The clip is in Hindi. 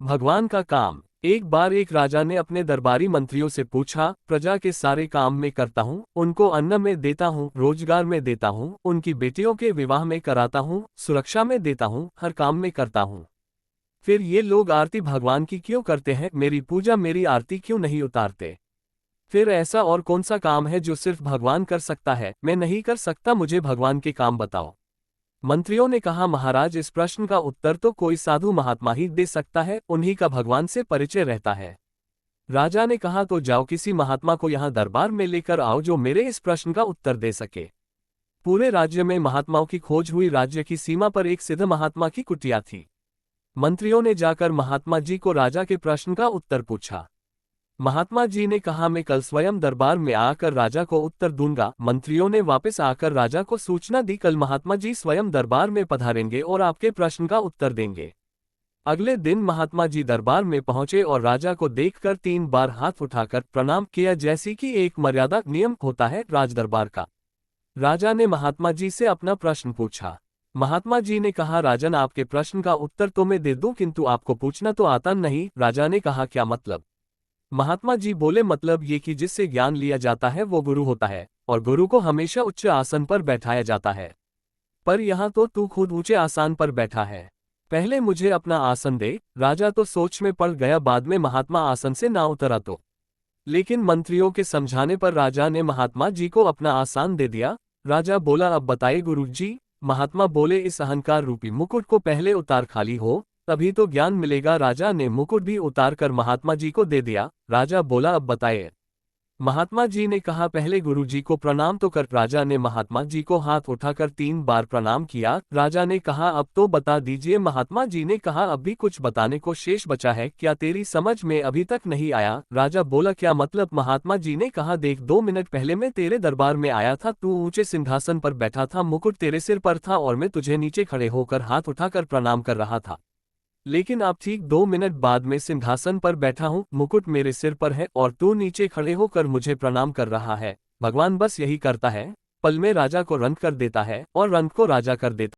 भगवान का काम। एक बार एक राजा ने अपने दरबारी मंत्रियों से पूछा, प्रजा के सारे काम में करता हूँ, उनको अन्न में देता हूँ, रोजगार में देता हूँ, उनकी बेटियों के विवाह में कराता हूँ, सुरक्षा में देता हूँ, हर काम में करता हूँ। फिर ये लोग आरती भगवान की क्यों करते हैं, मेरी पूजा मेरी आरती क्यों नहीं उतारते? फिर ऐसा और कौन सा काम है जो सिर्फ भगवान कर सकता है, मैं नहीं कर सकता, मुझे भगवान के काम बताओ। मंत्रियों ने कहा, महाराज इस प्रश्न का उत्तर तो कोई साधु महात्मा ही दे सकता है, उन्हीं का भगवान से परिचय रहता है। राजा ने कहा, तो जाओ किसी महात्मा को यहाँ दरबार में लेकर आओ जो मेरे इस प्रश्न का उत्तर दे सके। पूरे राज्य में महात्माओं की खोज हुई। राज्य की सीमा पर एक सिद्ध महात्मा की कुटिया थी। मंत्रियों ने जाकर महात्मा जी को राजा के प्रश्न का उत्तर पूछा। महात्मा जी ने कहा, मैं कल स्वयं दरबार में आकर राजा को उत्तर दूंगा। मंत्रियों ने वापस आकर राजा को सूचना दी, कल महात्मा जी स्वयं दरबार में पधारेंगे और आपके प्रश्न का उत्तर देंगे। अगले दिन महात्मा जी दरबार में पहुंचे और राजा को देखकर 3 बार हाथ उठाकर प्रणाम किया, जैसी कि एक मर्यादा नियम होता है राजदरबार का। राजा ने महात्मा जी से अपना प्रश्न पूछा। महात्मा जी ने कहा, राजन आपके प्रश्न का उत्तर तो मैं दे दूं, किंतु आपको पूछना तो आता नहीं। राजा ने कहा, क्या मतलब? महात्मा जी बोले, मतलब ये कि जिससे ज्ञान लिया जाता है वो गुरु होता है, और गुरु को हमेशा उच्च आसन पर बैठाया जाता है। पर यहाँ तो तू खुद ऊंचे आसन पर बैठा है। पहले मुझे अपना आसन दे। राजा तो सोच में पड़ गया, बाद में महात्मा आसन से ना उतरा तो। लेकिन मंत्रियों के समझाने पर राजा ने महात्मा जी को अपना आसन दे दिया। राजा बोला, अब बताइए गुरु जी। महात्मा बोले, इस अहंकार रूपी मुकुट को पहले उतार, खाली हो तभी तो ज्ञान मिलेगा। राजा ने मुकुट भी उतार कर महात्मा जी को दे दिया। राजा बोला, अब बताइए। महात्मा जी ने कहा, पहले गुरु जी को प्रणाम तो कर। राजा ने महात्मा जी को हाथ उठाकर 3 बार प्रणाम किया। राजा ने कहा, अब तो बता दीजिए। महात्मा जी ने कहा, अब भी कुछ बताने को शेष बचा है, क्या तेरी समझ में अभी तक नहीं आया? राजा बोला, क्या मतलब? महात्मा जी ने कहा, देख 2 मिनट पहले मैं तेरे दरबार में आया था, तू ऊंचे सिंहासन पर बैठा था, मुकुट तेरे सिर पर था और मैं तुझे नीचे खड़े होकर हाथ उठाकर प्रणाम कर रहा था। लेकिन अब ठीक 2 मिनट बाद में सिंहासन पर बैठा हूँ, मुकुट मेरे सिर पर है और तू नीचे खड़े होकर मुझे प्रणाम कर रहा है। भगवान बस यही करता है, पल में राजा को रंक कर देता है और रंक को राजा कर देता है।